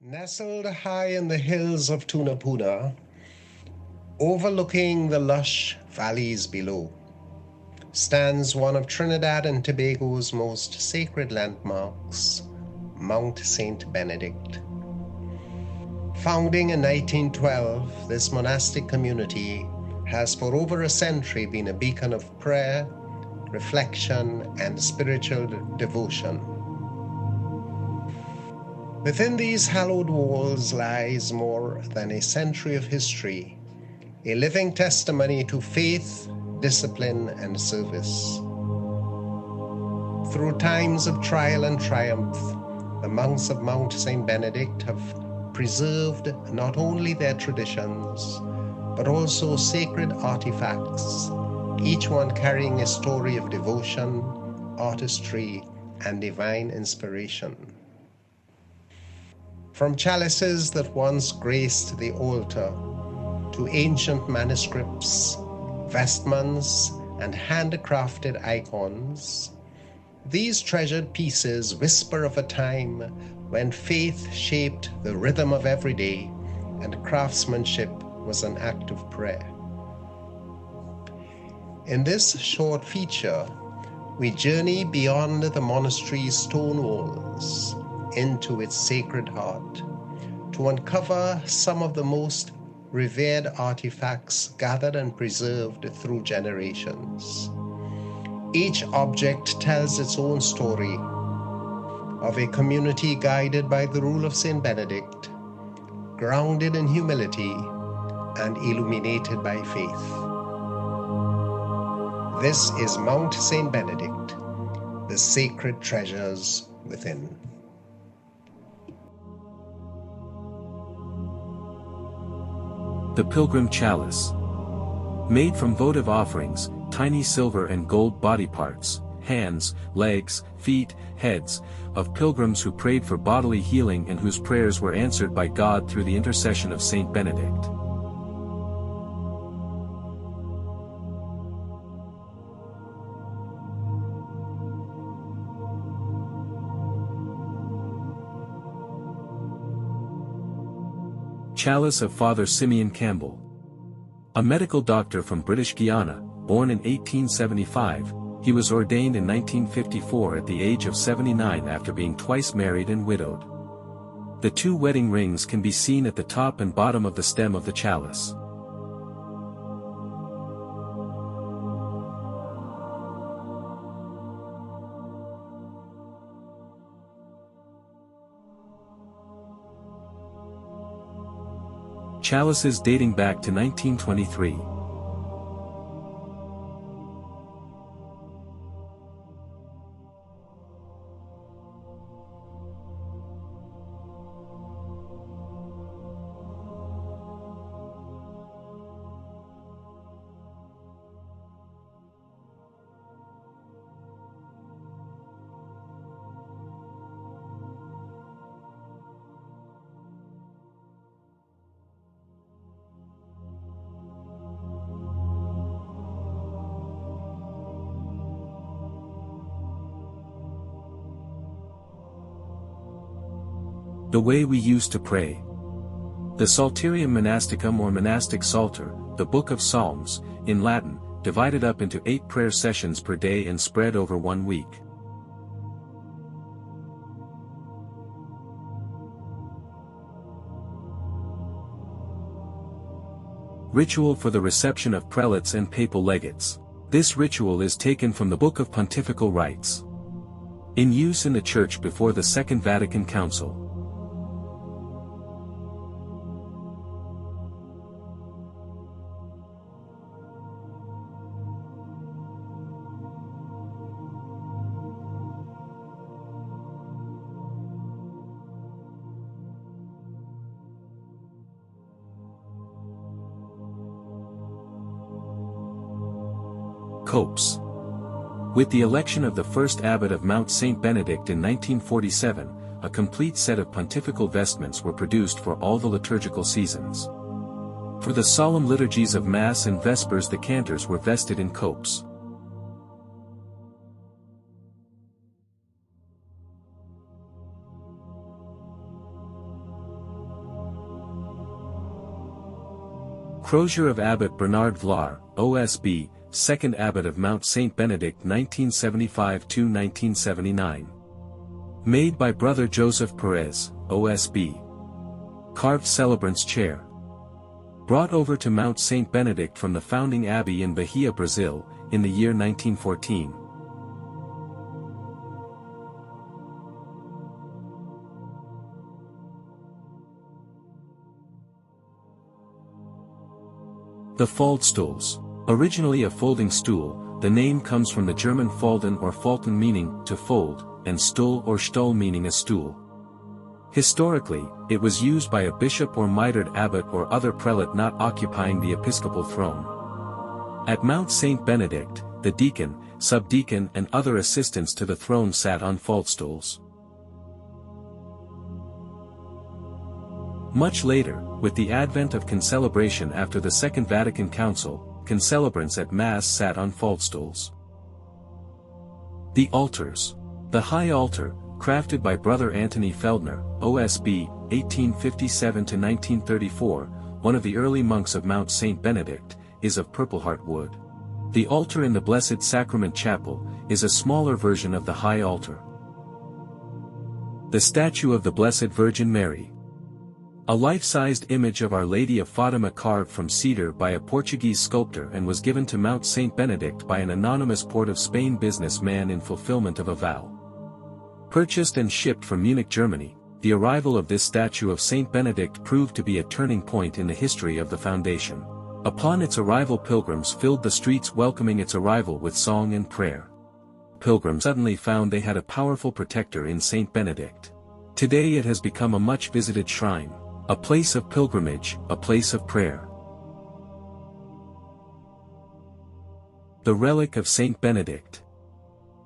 Nestled high in the hills of Tunapuna, overlooking the lush valleys below, stands one of Trinidad and Tobago's most sacred landmarks, Mount St. Benedict. Founding in 1912, this monastic community has for over a century been a beacon of prayer, reflection, and spiritual devotion. Within these hallowed walls lies more than a century of history, a living testimony to faith, discipline, and service. Through times of trial and triumph, the monks of Mount St. Benedict have preserved not only their traditions, but also sacred artifacts, each one carrying a story of devotion, artistry, and divine inspiration. From chalices that once graced the altar, to ancient manuscripts, vestments, and handcrafted icons, these treasured pieces whisper of a time when faith shaped the rhythm of every day and craftsmanship was an act of prayer. In this short feature, we journey beyond the monastery's stone walls into its sacred heart to uncover some of the most revered artifacts gathered and preserved through generations. Each object tells its own story of a community guided by the rule of St. Benedict, grounded in humility and illuminated by faith. This is Mount St. Benedict, the sacred treasures within. The Pilgrim Chalice. Made from votive offerings, tiny silver and gold body parts, hands, legs, feet, heads, of pilgrims who prayed for bodily healing and whose prayers were answered by God through the intercession of Saint Benedict. Chalice of Father Simeon Campbell. A medical doctor from British Guiana, born in 1875, he was ordained in 1954 at the age of 79 after being twice married and widowed. The two wedding rings can be seen at the top and bottom of the stem of the chalice. Chalices dating back to 1923. The way we used to pray. The Psalterium Monasticum or monastic psalter, the Book of Psalms, in Latin, divided up into 8 prayer sessions per day and spread over 1 week. Ritual for the reception of prelates and papal legates. This ritual is taken from the Book of Pontifical Rites. In use in the Church before the Second Vatican Council. Copes. With the election of the first abbot of Mount St. Benedict in 1947, a complete set of pontifical vestments were produced for all the liturgical seasons. For the solemn liturgies of Mass and Vespers the cantors were vested in copes. Crozier of Abbot Bernard Vlar, OSB, 2nd Abbot of Mount St. Benedict 1975–1979. Made by Brother Joseph Perez, OSB. Carved Celebrant's Chair. Brought over to Mount St. Benedict from the founding abbey in Bahia, Brazil, in the year 1914. The Faldstools. Originally a folding stool, the name comes from the German falden or falten meaning to fold, and stuhl or stuhl meaning a stool. Historically, it was used by a bishop or mitred abbot or other prelate not occupying the episcopal throne. At Mount St. Benedict, the deacon, subdeacon and other assistants to the throne sat on faldstools. Much later, with the advent of concelebration after the Second Vatican Council, concelebrants at Mass sat on faldstools. The altars. The high altar, crafted by Brother Anthony Feldner, OSB, 1857–1934, one of the early monks of Mount St. Benedict, is of purple-heart wood. The altar in the Blessed Sacrament Chapel is a smaller version of the high altar. The statue of the Blessed Virgin Mary. A life-sized image of Our Lady of Fatima carved from cedar by a Portuguese sculptor and was given to Mount St. Benedict by an anonymous Port of Spain businessman in fulfillment of a vow. Purchased and shipped from Munich, Germany, the arrival of this statue of St. Benedict proved to be a turning point in the history of the foundation. Upon its arrival, pilgrims filled the streets welcoming its arrival with song and prayer. Pilgrims suddenly found they had a powerful protector in St. Benedict. Today it has become a much-visited shrine. A place of pilgrimage, a place of prayer. The relic of Saint Benedict.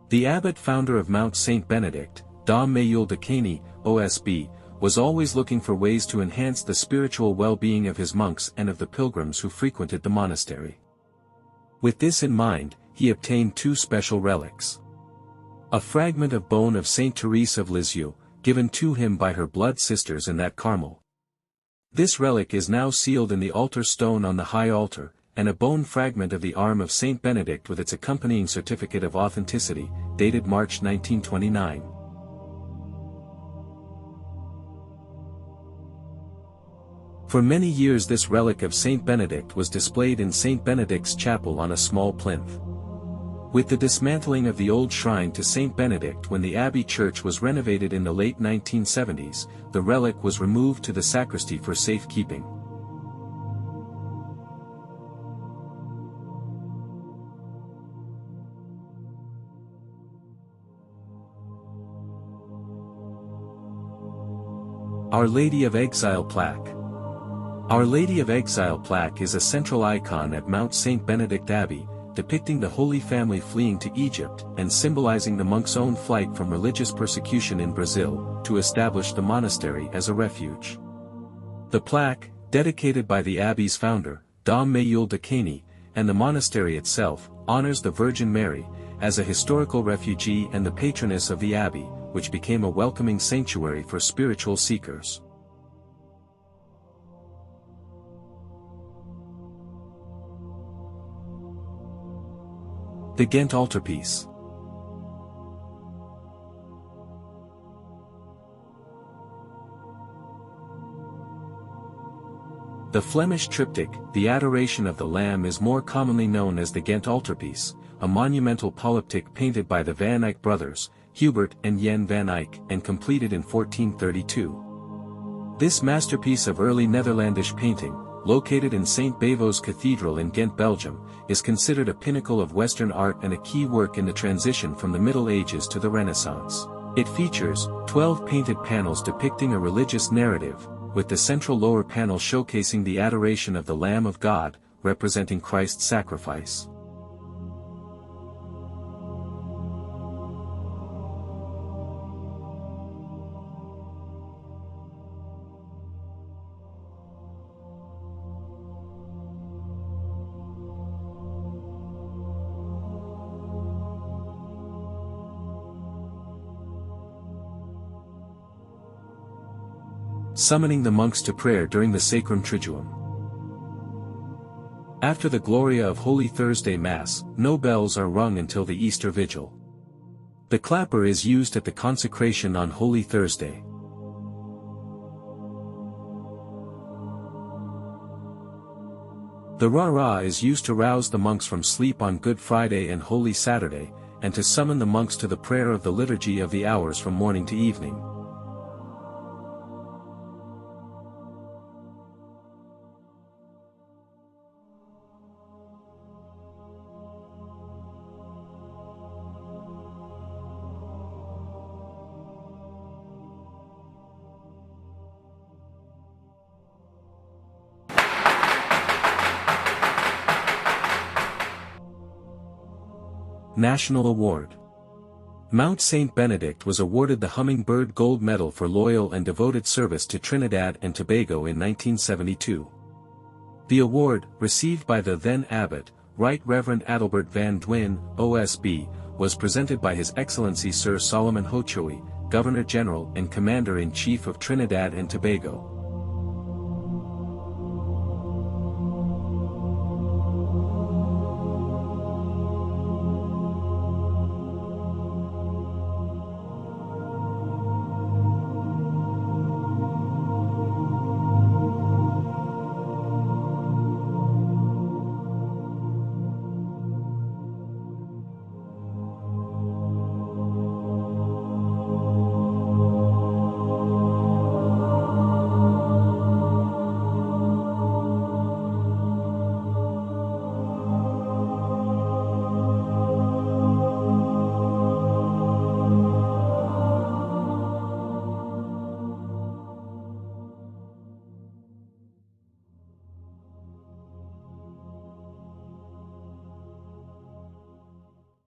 The abbot-founder of Mount St. Benedict, Dom MAYEUL de CAIGNY, OSB, was always looking for ways to enhance the spiritual well-being of his monks and of the pilgrims who frequented the monastery. With this in mind, he obtained two special relics. A fragment of bone of Saint Therese of Lisieux, given to him by her blood sisters in that Carmel. This relic is now sealed in the altar stone on the high altar, and a bone fragment of the arm of Saint Benedict with its accompanying certificate of authenticity, dated March 1929. For many years this relic of Saint Benedict was displayed in Saint Benedict's chapel on a small plinth. With the dismantling of the old shrine to Saint Benedict when the abbey church was renovated in the late 1970s, the relic was removed to the sacristy for safekeeping. Our Lady of Exile plaque. Our Lady of Exile plaque is a central icon at Mount St. Benedict Abbey, depicting the Holy Family fleeing to Egypt and symbolizing the monks' own flight from religious persecution in Brazil, to establish the monastery as a refuge. The plaque, dedicated by the abbey's founder, Dom MAYEUL de CAIGNY, and the monastery itself, honors the Virgin Mary, as a historical refugee and the patroness of the abbey, which became a welcoming sanctuary for spiritual seekers. The Ghent altarpiece. The Flemish triptych, The Adoration of the Lamb, is more commonly known as the Ghent altarpiece, a monumental polyptych painted by the Van Eyck brothers, Hubert and Jan van Eyck, and completed in 1432. This masterpiece of early Netherlandish painting, located in St. Bavo's Cathedral in Ghent, Belgium, is considered a pinnacle of Western art and a key work in the transition from the Middle Ages to the Renaissance. It features 12 painted panels depicting a religious narrative, with the central lower panel showcasing the adoration of the Lamb of God, representing Christ's sacrifice. Summoning the monks to prayer during the Sacrum Triduum. After the Gloria of Holy Thursday Mass, no bells are rung until the Easter Vigil. The clapper is used at the consecration on Holy Thursday. The Rah-Rah is used to rouse the monks from sleep on Good Friday and Holy Saturday, and to summon the monks to the prayer of the Liturgy of the Hours from morning to evening. National Award. Mount St. Benedict was awarded the Hummingbird Gold Medal for loyal and devoted service to Trinidad and Tobago in 1972. The award, received by the then abbot, Right Reverend Adalbert Van Dwin, OSB, was presented by His Excellency Sir Solomon Hochoy, Governor-General and Commander-in-Chief of Trinidad and Tobago.